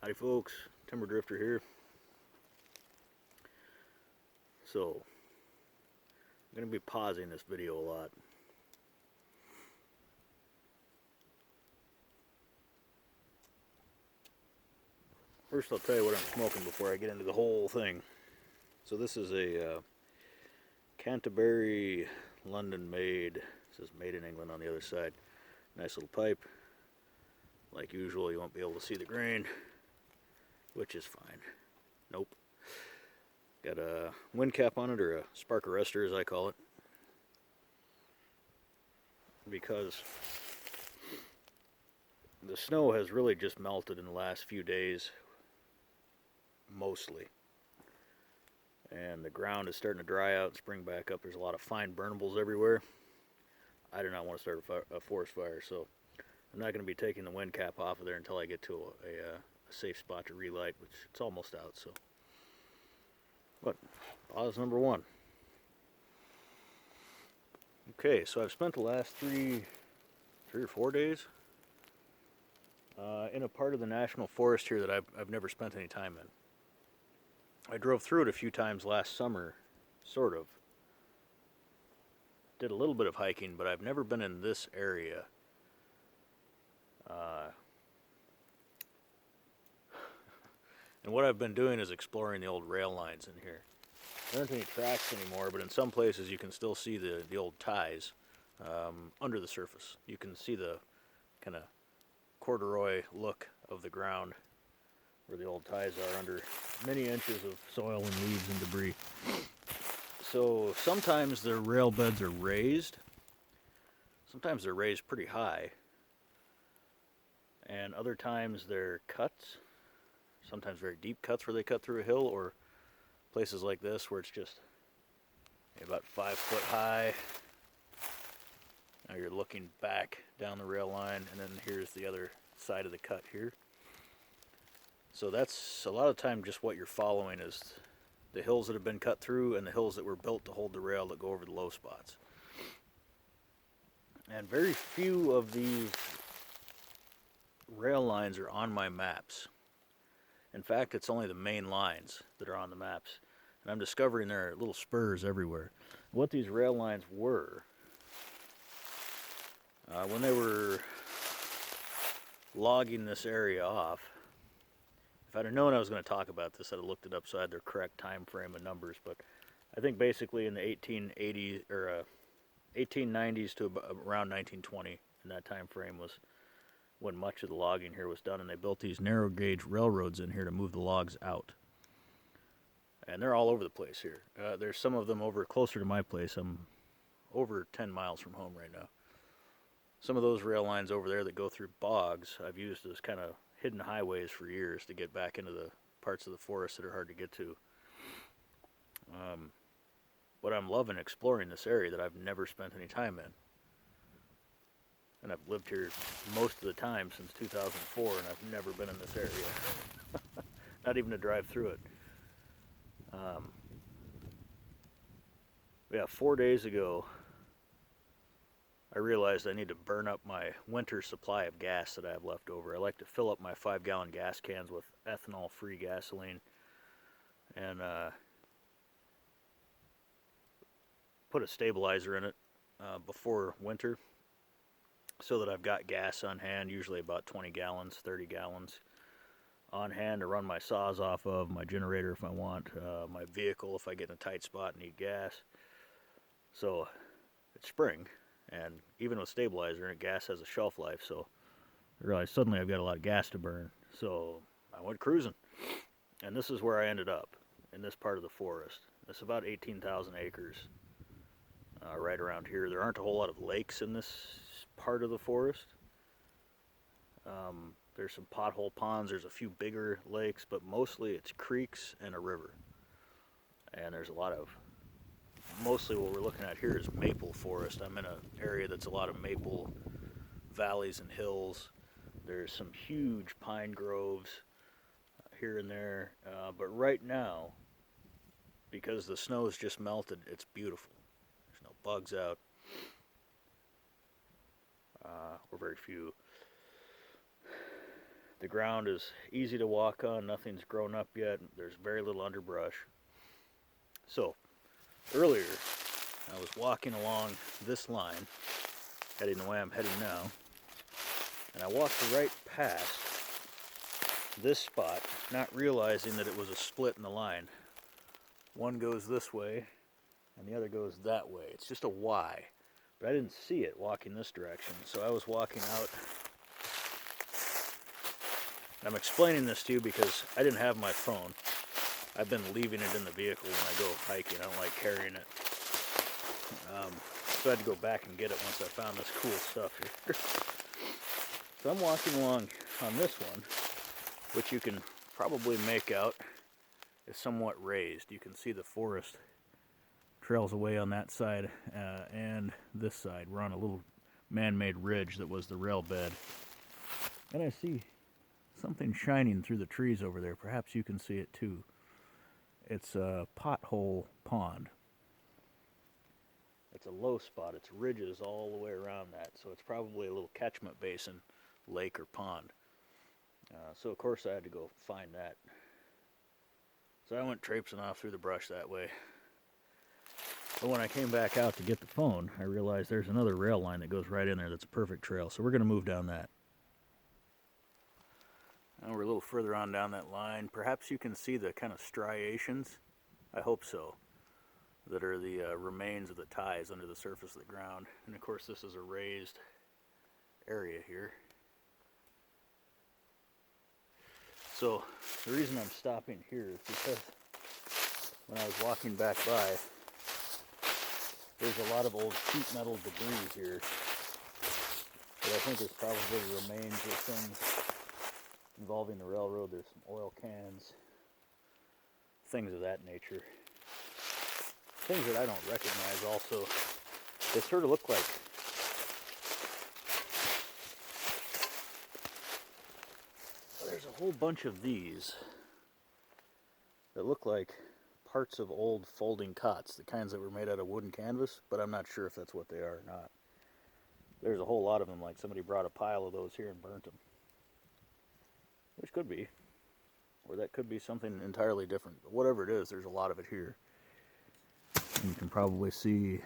Howdy folks, Timber Drifter here. So, I'm going to be pausing this video a lot. First I'll tell you what I'm smoking before I get into the whole thing. So this is a Canterbury London made, it says made in England on the other side. Nice little pipe. Like usual, you won't be able to see the grain, which is fine. Nope. Got a wind cap on it, or a spark arrestor as I call it, because the snow has really just melted in the last few days, mostly, and the ground is starting to dry out and spring back up. There's a lot of fine burnables everywhere. I do not want to start a forest fire, so I'm not going to be taking the wind cap off of there until I get to a safe spot to relight, which it's almost out. So, but pause number one. Okay, so I've spent the last three or 4 days in a part of the national forest here that I've never spent any time in. I drove through it a few times last summer, sort of. Did a little bit of hiking, but I've never been in this area. And what I've been doing is exploring the old rail lines in here. There aren't any tracks anymore, but in some places you can still see the old ties under the surface. You can see the kind of corduroy look of the ground where the old ties are under many inches of soil and leaves and debris. So sometimes the rail beds are raised. Sometimes they're raised pretty high. And other times they're cuts. Sometimes very deep cuts where they cut through a hill, or places like this where it's just about 5 foot high. Now you're looking back down the rail line, and then here's the other side of the cut here. So that's a lot of time just what you're following is the hills that have been cut through and the hills that were built to hold the rail that go over the low spots. And very few of these rail lines are on my maps. In fact, it's only the main lines that are on the maps. And I'm discovering there are little spurs everywhere. What these rail lines were, when they were logging this area off, if I'd have known I was going to talk about this, I'd have looked it up so I had the correct time frame and numbers. But I think basically in the 1880s or 1890s to around 1920, in that time frame was when much of the logging here was done, and they built these narrow gauge railroads in here to move the logs out. And they're all over the place here. There's some of them over closer to my place. I'm over 10 miles from home right now. Some of those rail lines over there that go through bogs I've used as kind of hidden highways for years to get back into the parts of the forest that are hard to get to. But I'm loving exploring this area that I've never spent any time in. And I've lived here most of the time since 2004, and I've never been in this area. Not even to drive through it. Yeah, 4 days ago, I realized I need to burn up my winter supply of gas that I have left over. I like to fill up my 5-gallon gas cans with ethanol-free gasoline and put a stabilizer in it before winter, so that I've got gas on hand, usually about 20 gallons, 30 gallons on hand to run my saws off of, my generator if I want, my vehicle if I get in a tight spot and need gas. So it's spring, and even with stabilizer in it, gas has a shelf life, so I realized suddenly I've got a lot of gas to burn. So I went cruising, and this is where I ended up, in this part of the forest. It's about 18,000 acres right around here. There aren't a whole lot of lakes in this part of the forest. There's some pothole ponds, there's a few bigger lakes, but mostly it's creeks and a river. And there's a lot of, mostly what we're looking at here is maple forest. I'm in an area that's a lot of maple valleys and hills. There's some huge pine groves here and there, but right now, because the snow's just melted, it's beautiful. There's no bugs out. Or very few. The ground is easy to walk on, nothing's grown up yet, there's very little underbrush. So, earlier, I was walking along this line, heading the way I'm heading now, and I walked right past this spot, not realizing that it was a split in the line. One goes this way, and the other goes that way. It's just a Y, but I didn't see it walking this direction, so I was walking out. And I'm explaining this to you because I didn't have my phone. I've been leaving it in the vehicle when I go hiking. I don't like carrying it. So I had to go back and get it once I found this cool stuff here. So I'm walking along on this one, which you can probably make out is somewhat raised. You can see the forest trails away on that side and this side. We're on a little man-made ridge that was the rail bed. And I see something shining through the trees over there. Perhaps you can see it too. It's a pothole pond. It's a low spot. It's ridges all the way around that. So it's probably a little catchment basin, lake or pond. So of course I had to go find that. So I went traipsing off through the brush that way. But when I came back out to get the phone, I realized there's another rail line that goes right in there that's a perfect trail. So we're going to move down that. Now we're a little further on down that line. Perhaps you can see the kind of striations, I hope so, that are the remains of the ties under the surface of the ground. And of course this is a raised area here. So the reason I'm stopping here is because when I was walking back by, there's a lot of old sheet metal debris here that I think is probably remains of things involving the railroad. There's some oil cans, things of that nature. Things that I don't recognize also. They sort of look like there's a whole bunch of these that look like parts of old folding cots, the kinds that were made out of wooden canvas, but I'm not sure if that's what they are or not. There's a whole lot of them, like somebody brought a pile of those here and burnt them. Which could be. Or that could be something entirely different. But whatever it is, there's a lot of it here. And you can probably see,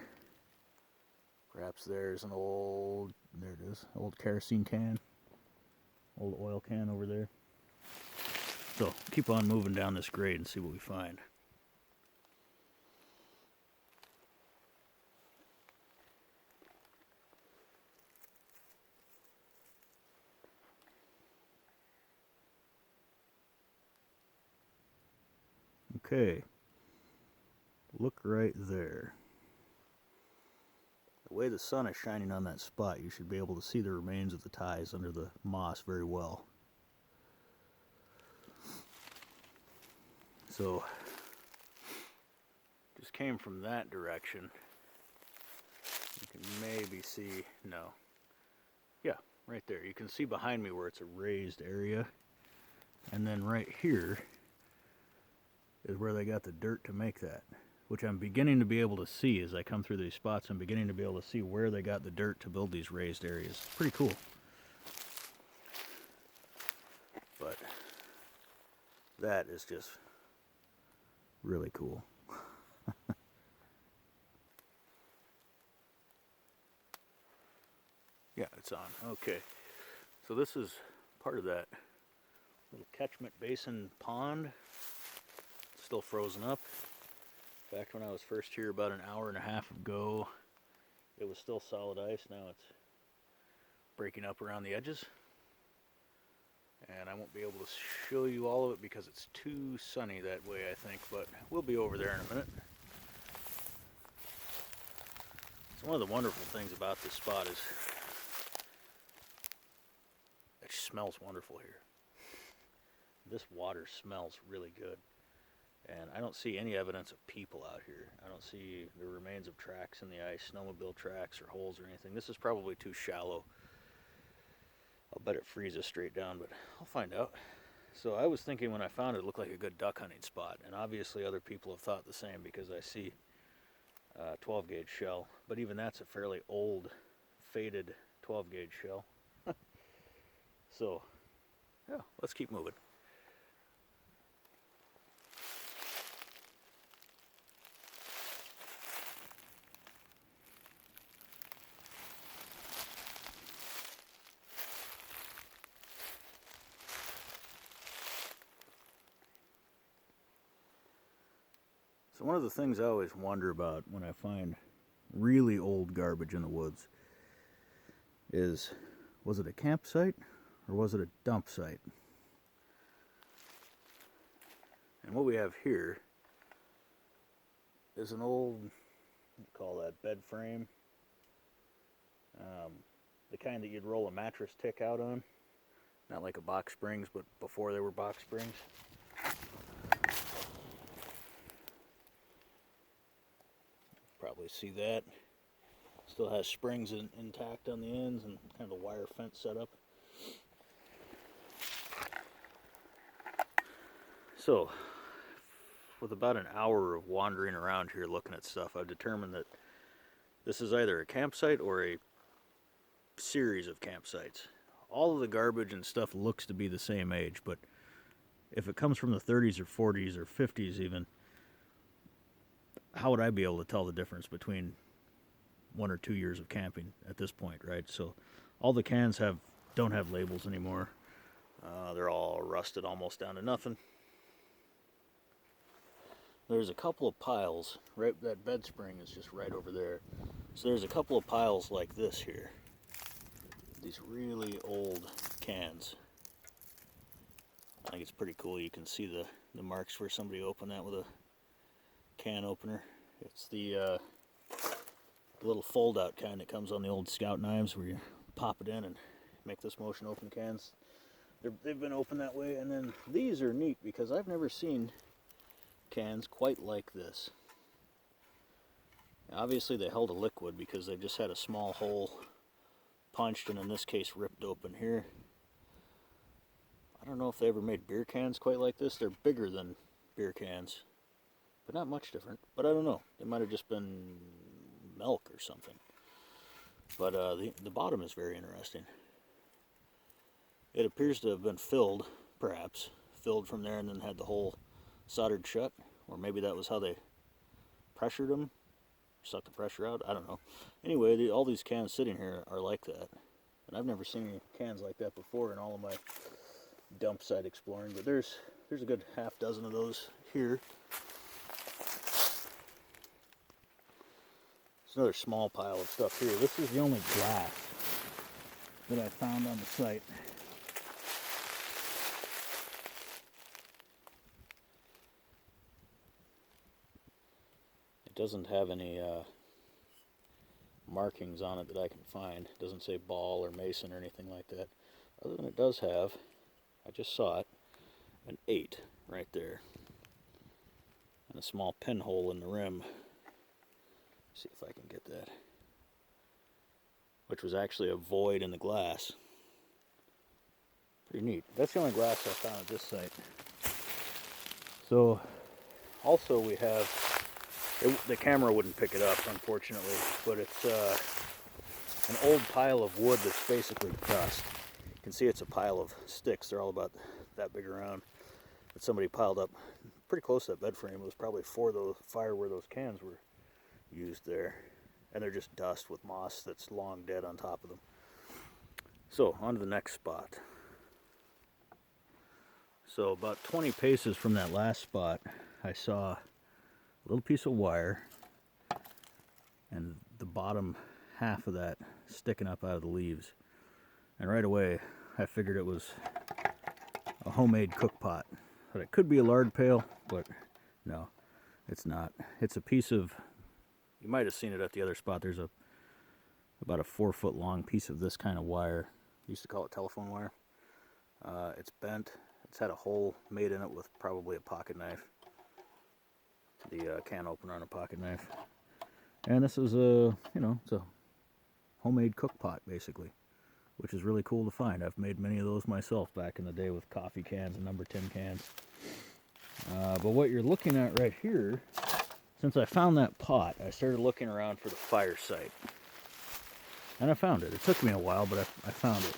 perhaps there's an old, there it is, old kerosene can. Old oil can over there. So, keep on moving down this grade and see what we find. Okay, look right there. The way the sun is shining on that spot, you should be able to see the remains of the ties under the moss very well. So, just came from that direction. You can maybe see, no. Yeah, right there. You can see behind me where it's a raised area. And then right here is where they got the dirt to make that, which I'm beginning to be able to see as I come through these spots. I'm beginning to be able to see where they got the dirt to build these raised areas. Pretty cool. But that is just really cool. Yeah, it's on. Okay. So this is part of that little catchment basin pond. It's still frozen up. In fact, when I was first here about an hour and a half ago, it was still solid ice. Now it's breaking up around the edges. And I won't be able to show you all of it because it's too sunny that way, I think, but we'll be over there in a minute. So one of the wonderful things about this spot is it smells wonderful here. This water smells really good. And I don't see any evidence of people out here. I don't see the remains of tracks in the ice, snowmobile tracks or holes or anything. This is probably too shallow. I'll bet it freezes straight down, but I'll find out. So I was thinking when I found it, it looked like a good duck hunting spot. And obviously other people have thought the same because I see 12 gauge shell. But even that's a fairly old, faded 12 gauge shell. So Yeah, let's keep moving. So one of the things I always wonder about when I find really old garbage in the woods is, was it a campsite or was it a dump site? And what we have here is an old, what do you call that, bed frame. The kind that you'd roll a mattress tick out on. Not like a box springs, but before there were box springs. Probably see that. Still has springs intact on the ends and kind of a wire fence set up. So, with about an hour of wandering around here looking at stuff, I've determined that this is either a campsite or a series of campsites. All of the garbage and stuff looks to be the same age, but if it comes from the 30s or 40s or 50s even, how would I be able to tell the difference between 1 or 2 years of camping at this point, right? So all the cans don't have labels anymore. They're all rusted almost down to nothing. There's a couple of piles, right? That bed spring is just right over there. So there's a couple of piles like this here. These really old cans. I think it's pretty cool. You can see the marks where somebody opened that with a can opener. It's the little fold-out kind that comes on the old Scout knives where you pop it in and make this motion open cans. They've been opened that way. And then these are neat because I've never seen cans quite like this. Obviously they held a liquid because they just had a small hole punched and in this case ripped open here. I don't know if they ever made beer cans quite like this. They're bigger than beer cans, but not much different. But I don't know. They might have just been milk or something. But the bottom is very interesting. It appears to have been filled, perhaps, filled from there and then had the hole soldered shut, or maybe that was how they pressured them, sucked the pressure out. I don't know. Anyway, all these cans sitting here are like that, and I've never seen any cans like that before in all of my dump site exploring. But there's a good half dozen of those here. There's another small pile of stuff here. This is the only glass that I found on the site. It doesn't have any markings on it that I can find. It doesn't say ball or mason or anything like that. Other than it does have, I just saw it, an 8 right there. And a small pinhole in the rim. See if I can get that. Which was actually a void in the glass. Pretty neat. That's the only glass I found at this site. So, also we have, the camera wouldn't pick it up, unfortunately, but it's an old pile of wood that's basically dust. You can see it's a pile of sticks. They're all about that big around. But somebody piled up pretty close to that bed frame. It was probably for the fire where those cans were used there. And they're just dust with moss that's long dead on top of them. So, on to the next spot. So, about 20 paces from that last spot, I saw a little piece of wire and the bottom half of that sticking up out of the leaves. And right away, I figured it was a homemade cook pot. But it could be a lard pail, but no, it's not. It's a piece of, you might have seen it at the other spot. There's about a 4-foot long piece of this kind of wire. I used to call it telephone wire. It's bent. It's had a hole made in it with probably a pocket knife. The can opener on a pocket knife. And this is it's a homemade cook pot basically, which is really cool to find. I've made many of those myself back in the day with coffee cans and number 10 cans. But what you're looking at right here, since I found that pot, I started looking around for the fire site. And I found it. It took me a while, but I found it.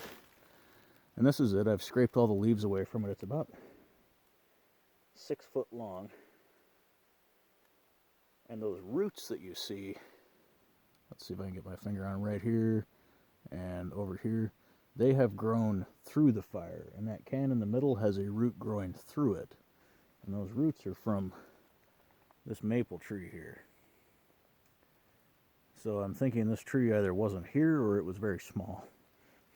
And this is it. I've scraped all the leaves away from it. It's about 6 foot long. And those roots that you see, let's see if I can get my finger on right here and over here, they have grown through the fire. And that can in the middle has a root growing through it. And those roots are from this maple tree here. So I'm thinking this tree either wasn't here or it was very small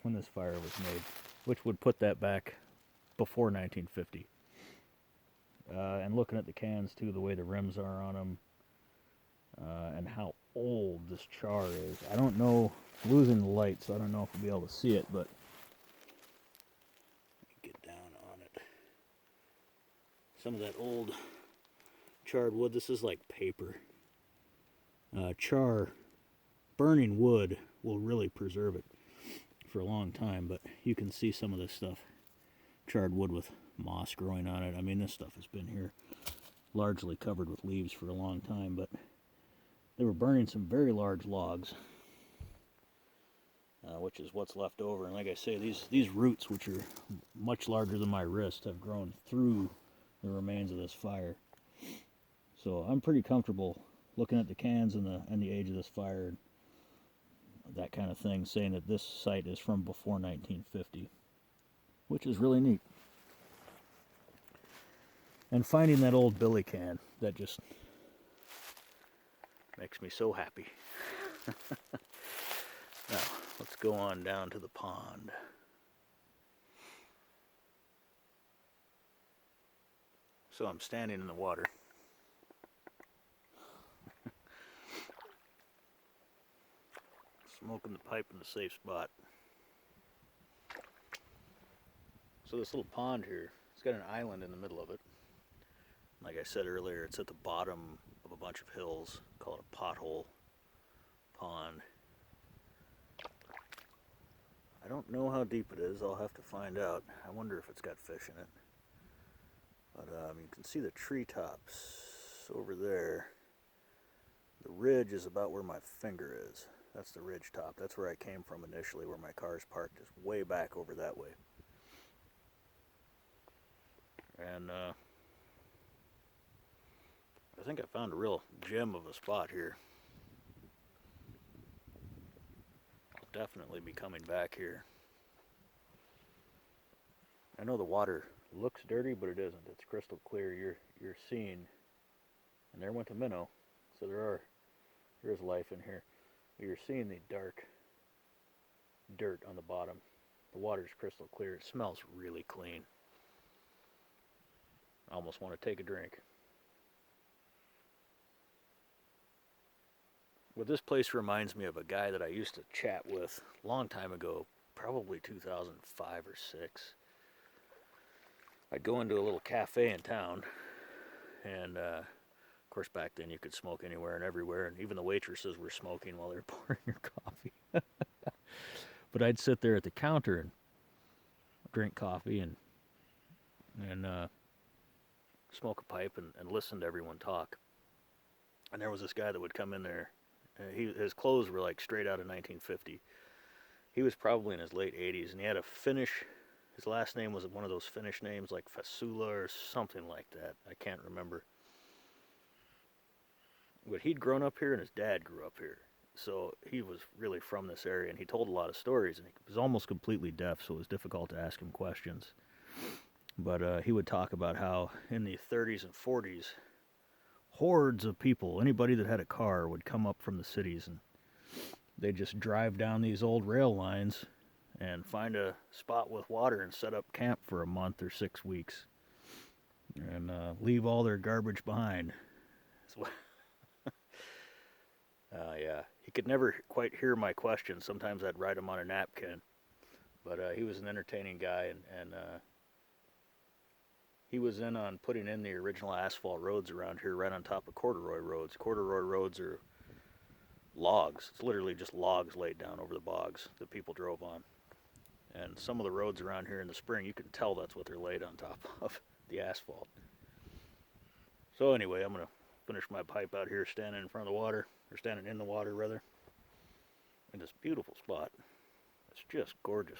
when this fire was made, which would put that back before 1950. And looking at the cans too, the way the rims are on them, and how old this char is. I don't know, losing the light, so I don't know if we'll be able to see it, but get down on it. Some of that old charred wood, this is like paper. Char, burning wood will really preserve it for a long time, but you can see some of this stuff. Charred wood with moss growing on it. I mean, this stuff has been here largely covered with leaves for a long time, but they were burning some very large logs, which is what's left over. And like I say, these roots, which are much larger than my wrist, have grown through the remains of this fire. So I'm pretty comfortable looking at the cans and the age of this fire, that kind of thing, saying that this site is from before 1950, which is really neat. And finding that old billy can, that just makes me so happy. Now, let's go on down to the pond. So I'm standing in the water. Smoking the pipe in a safe spot. So this little pond here, it's got an island in the middle of it. Like I said earlier, it's at the bottom of a bunch of hills. Call it a pothole pond. I don't know how deep it is. I'll have to find out. I wonder if it's got fish in it. But you can see the treetops over there. The ridge is about where my finger is. That's the ridge top. That's where I came from initially, where my car's parked, is way back over that way. And I think I found a real gem of a spot here. I'll definitely be coming back here. I know the water looks dirty, but it isn't. It's crystal clear. You're seeing, and there went the minnow. So there is life in here. You're seeing the dark dirt on the bottom. The water's crystal clear. It smells really clean. I almost want to take a drink. Well, this place reminds me of a guy that I used to chat with a long time ago, probably 2005 or 6. I'd go into a little cafe in town, and of course back then you could smoke anywhere and everywhere, and even the waitresses were smoking while they were pouring your coffee. But I'd sit there at the counter and drink coffee and smoke a pipe and listen to everyone talk. And there was this guy that would come in there. His clothes were like straight out of 1950. He was probably in his late 80s, and he had a Finnish. His last name was one of those Finnish names like Fasula or something like that. I can't remember. But he'd grown up here, and his dad grew up here. So he was really from this area, and he told a lot of stories, and he was almost completely deaf, so it was difficult to ask him questions. But he would talk about how in the 30s and 40s, hordes of people, anybody that had a car, would come up from the cities, and they'd just drive down these old rail lines and find a spot with water and set up camp for a month or 6 weeks and leave all their garbage behind. Yeah, he could never quite hear my questions. Sometimes I'd write him on a napkin, but he was an entertaining guy, and he was in on putting in the original asphalt roads around here right on top of corduroy roads. Corduroy roads are logs. It's literally just logs laid down over the bogs that people drove on. And some of the roads around here in the spring, you can tell that's what they're laid on top of, the asphalt. So anyway, I'm going to finish my pipe out here standing in front of the water, or standing in the water rather, in this beautiful spot. It's just gorgeous.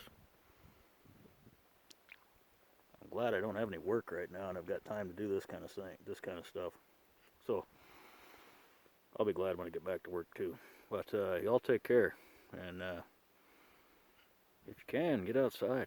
glad I don't have any work right now and I've got time to do this kind of thing, this kind of stuff. So I'll be glad when I get back to work too. But y'all take care, and if you can, get outside.